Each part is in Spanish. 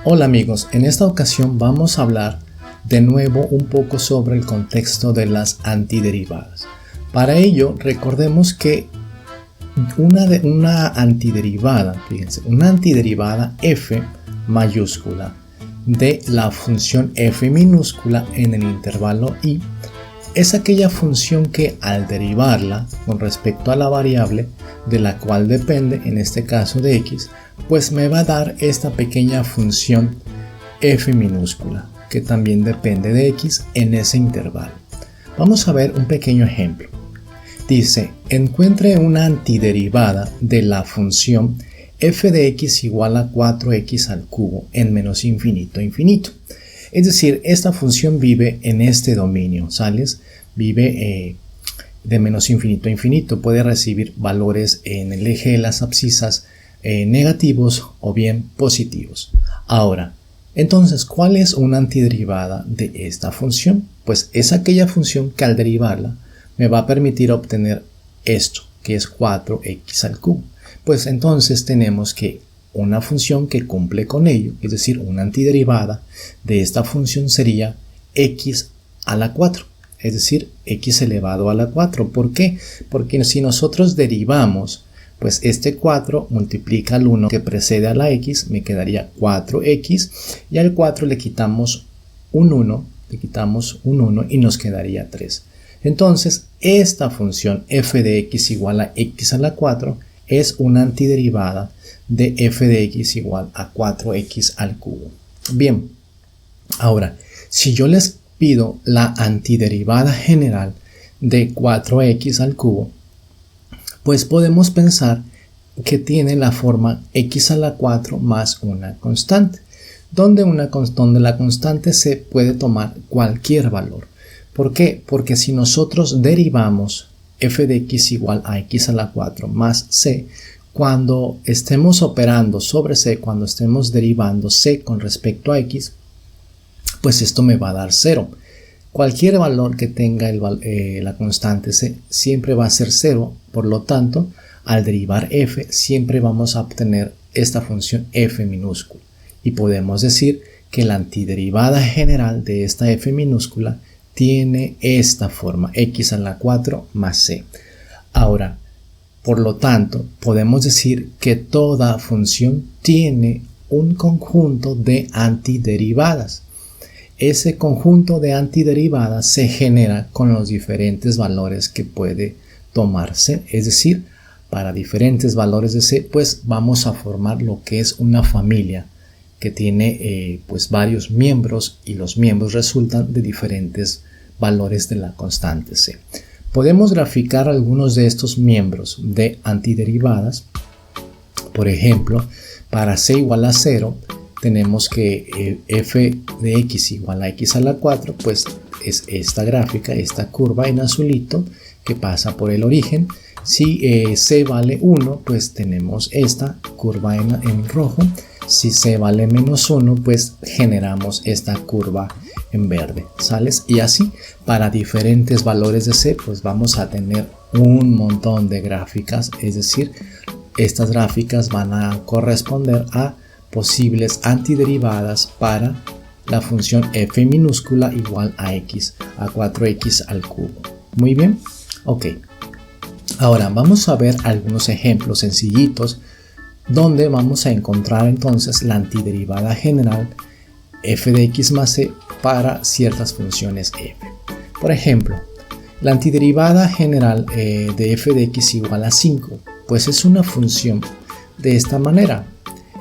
Hola amigos, en esta ocasión vamos a hablar de nuevo un poco sobre el contexto de las antiderivadas. Para ello recordemos que una antiderivada, fíjense, una antiderivada f mayúscula de la función f minúscula en el intervalo i es aquella función que al derivarla con respecto a la variable de la cual depende, en este caso de x, pues me va a dar esta pequeña función f minúscula que también depende de x en ese intervalo. Vamos a ver un pequeño ejemplo. Dice, encuentre una antiderivada de la función f de x igual a 4x al cubo en menos infinito a infinito. Es decir, esta función vive en este dominio, ¿sales? Vive de menos infinito a infinito. Puede recibir valores en el eje de las abscisas negativos o bien positivos. Ahora, entonces, ¿cuál es una antiderivada de esta función? Pues es aquella función que al derivarla me va a permitir obtener esto, que es 4x al cubo. Pues entonces tenemos que una función que cumple con ello, es decir, una antiderivada de esta función sería x a la 4, es decir, x elevado a la 4. ¿Por qué? Porque si nosotros derivamos, pues este 4 multiplica al 1 que precede a la x, me quedaría 4x, y al 4 le quitamos un 1, y nos quedaría 3. Entonces, esta función f de x igual a x a la 4 es una antiderivada de f de x igual a 4x al cubo. Bien, ahora, si yo les pido la antiderivada general de 4x al cubo, pues podemos pensar que tiene la forma x a la 4 más una constante, donde la constante se puede tomar cualquier valor. ¿Por qué? Porque si nosotros derivamos f de x igual a x a la 4 más c, cuando estemos operando sobre c, cuando estemos derivando c con respecto a x, pues esto me va a dar 0. Cualquier valor que tenga la constante c siempre va a ser 0, por lo tanto, al derivar f siempre vamos a obtener esta función f minúscula. Y podemos decir que la antiderivada general de esta f minúscula tiene esta forma, x a la 4 más c. Ahora, por lo tanto, podemos decir que toda función tiene un conjunto de antiderivadas. Ese conjunto de antiderivadas se genera con los diferentes valores que puede tomarse, es decir, para diferentes valores de c, pues vamos a formar lo que es una familia que tiene pues varios miembros, y los miembros resultan de diferentes valores de la constante c. Podemos graficar algunos de estos miembros de antiderivadas. Por ejemplo, para c igual a 0 tenemos que f de x igual a x a la 4, pues es esta gráfica, esta curva en azulito que pasa por el origen. Si c vale 1, pues tenemos esta curva en rojo. Si c vale menos 1, pues generamos esta curva en verde, ¿sales? Y así, para diferentes valores de c, pues vamos a tener un montón de gráficas, es decir, estas gráficas van a corresponder a posibles antiderivadas para la función f minúscula igual a x, a 4x al cubo. Muy bien, ok. Ahora vamos a ver algunos ejemplos sencillitos donde vamos a encontrar entonces la antiderivada general f de x más c para ciertas funciones f. Por ejemplo, la antiderivada general de f de x igual a 5, pues es una función de esta manera,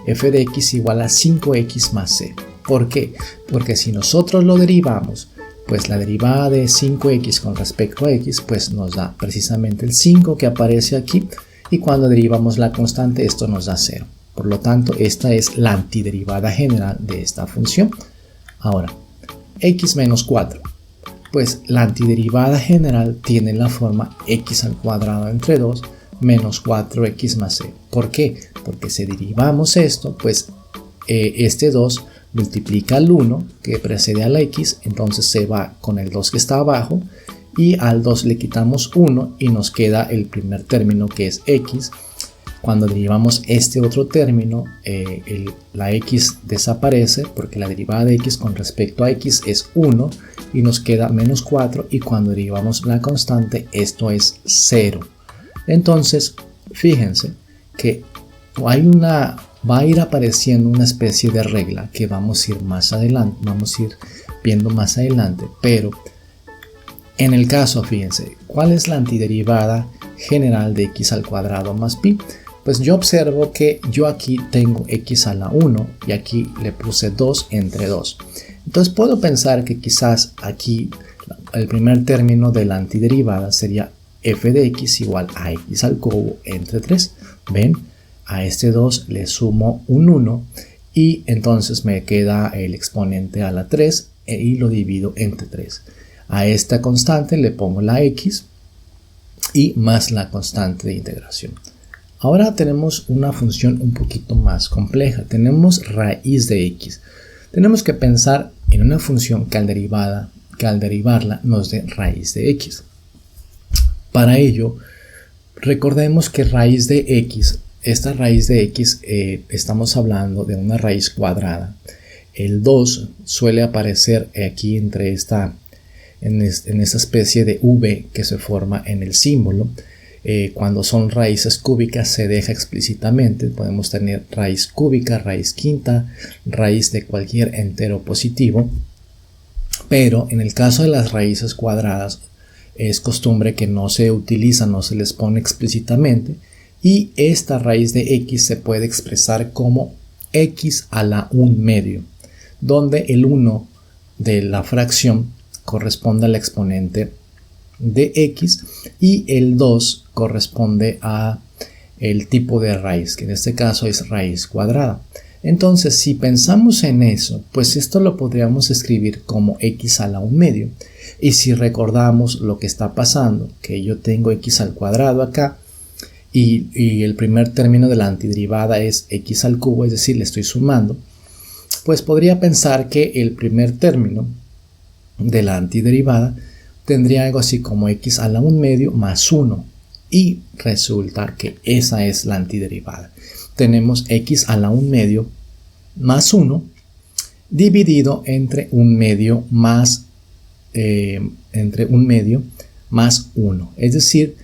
f de x igual a 5x más c. ¿Por qué? Porque si nosotros lo derivamos, pues la derivada de 5x con respecto a x, pues nos da precisamente el 5 que aparece aquí, y cuando derivamos la constante esto nos da 0. Por lo tanto, esta es la antiderivada general de esta función. Ahora, x menos 4. Pues la antiderivada general tiene la forma x al cuadrado entre 2 menos 4x más c. ¿Por qué? Porque si derivamos esto, pues este 2 multiplica al 1 que precede a la x, entonces se va con el 2 que está abajo, y al 2 le quitamos 1 y nos queda el primer término que es x. Cuando derivamos este otro término, la x desaparece porque la derivada de x con respecto a x es 1 y nos queda menos 4, y cuando derivamos la constante esto es 0. Entonces fíjense que va a ir apareciendo una especie de regla que vamos a ir más adelante, vamos a ir viendo más adelante, pero en el caso, fíjense, ¿cuál es la antiderivada general de x al cuadrado más pi? Pues yo observo que yo aquí tengo x a la 1 y aquí le puse 2 entre 2. Entonces puedo pensar que quizás aquí el primer término de la antiderivada sería f de x igual a x al cubo entre 3. ¿Ven? A este 2 le sumo un 1 y entonces me queda el exponente a la 3 y lo divido entre 3. A esta constante le pongo la x y más la constante de integración. Ahora tenemos una función un poquito más compleja. Tenemos raíz de x. Tenemos que pensar en una función que al derivarla nos dé raíz de x. Para ello, recordemos que raíz de x, esta raíz de x, estamos hablando de una raíz cuadrada. El 2 suele aparecer aquí entre en esta especie de v que se forma en el símbolo. Cuando son raíces cúbicas se deja explícitamente. Podemos tener raíz cúbica, raíz quinta, raíz de cualquier entero positivo. Pero en el caso de las raíces cuadradas es costumbre que no se utilizan, no se les pone explícitamente. Y esta raíz de x se puede expresar como x a la 1/2, donde el 1 de la fracción corresponde al exponente de x y el 2 corresponde a el tipo de raíz, que en este caso es raíz cuadrada. Entonces, si pensamos en eso, pues esto lo podríamos escribir como x a la 1/2. Y si recordamos lo que está pasando, que yo tengo x al cuadrado acá y el primer término de la antiderivada es x al cubo, es decir, le estoy sumando, pues podría pensar que el primer término de la antiderivada tendría algo así como x a la 1/2 más 1, y resulta que esa es la antiderivada. Tenemos x a la 1/2 más 1 dividido entre 1/2 más 1, es decir,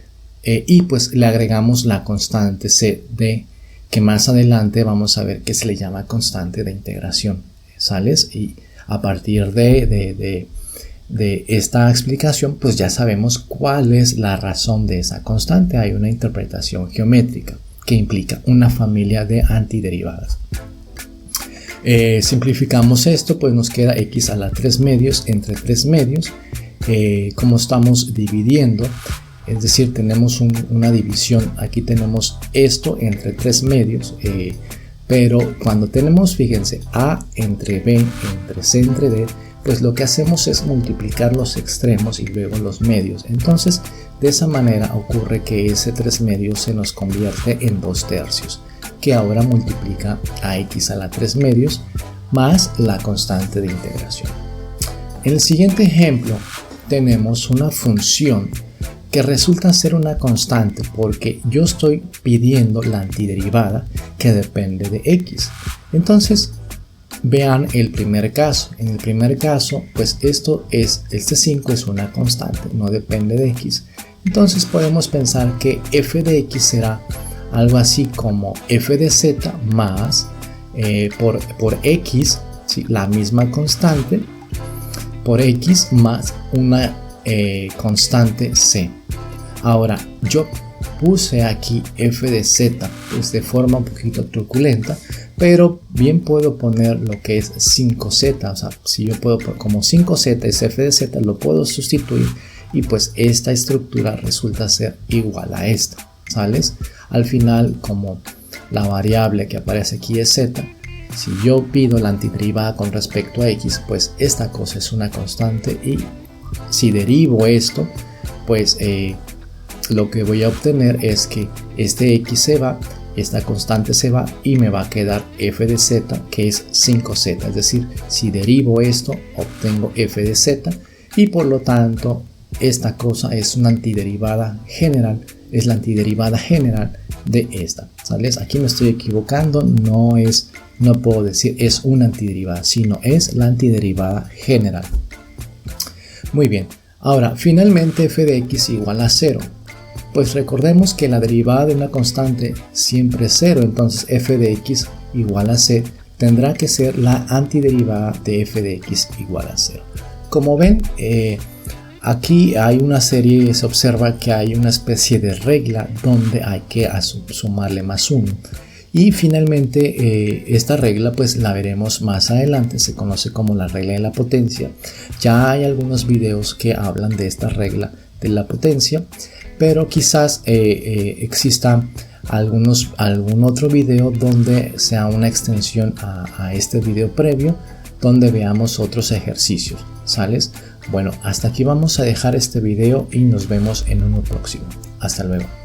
y pues le agregamos la constante c de, que más adelante vamos a ver que se le llama constante de integración, ¿sales? Y a partir de esta explicación, pues ya sabemos cuál es la razón de esa constante. Hay una interpretación geométrica que implica una familia de antiderivadas. Simplificamos esto, pues nos queda x a la 3/2 entre 3/2. Como estamos dividiendo, es decir, tenemos una división, aquí tenemos esto entre 3/2, pero cuando tenemos, fíjense, a entre b entre c entre d, pues lo que hacemos es multiplicar los extremos y luego los medios. Entonces, de esa manera ocurre que ese 3/2 se nos convierte en 2/3, que ahora multiplica a x a la 3/2 más la constante de integración. En el siguiente ejemplo tenemos una función que resulta ser una constante porque yo estoy pidiendo la antiderivada que depende de x. Entonces, vean el primer caso. En el primer caso, pues este 5 es una constante, no depende de x. Entonces podemos pensar que f de x será algo así como f de z más por x, ¿sí? La misma constante, por x más una constante c. Ahora, yo puse aquí f de z pues de forma un poquito truculenta, pero bien puedo poner lo que es 5z, o sea, si yo puedo, como 5z es f de z, lo puedo sustituir y pues esta estructura resulta ser igual a esta, ¿sales? Al final, como la variable que aparece aquí es z, si yo pido la antiderivada con respecto a x, pues esta cosa es una constante y si derivo esto, pues lo que voy a obtener es que este x se va, esta constante se va y me va a quedar f de z, que es 5z. Es decir, si derivo esto, obtengo f de z y por lo tanto esta cosa es una antiderivada general es la antiderivada general de esta, ¿sales? Aquí me estoy equivocando, no puedo decir es una antiderivada, sino es la antiderivada general. Muy bien, ahora finalmente f de x igual a 0. Pues recordemos que la derivada de una constante siempre es 0, entonces f de x igual a c tendrá que ser la antiderivada de f de x igual a 0. Como ven, aquí hay una serie, se observa que hay una especie de regla donde hay que sumarle más 1. Y finalmente esta regla pues la veremos más adelante, se conoce como la regla de la potencia. Ya hay algunos videos que hablan de esta regla de la potencia, pero quizás exista algún otro video donde sea una extensión a este video previo, donde veamos otros ejercicios, ¿sales? Bueno, hasta aquí vamos a dejar este video y nos vemos en uno próximo. Hasta luego.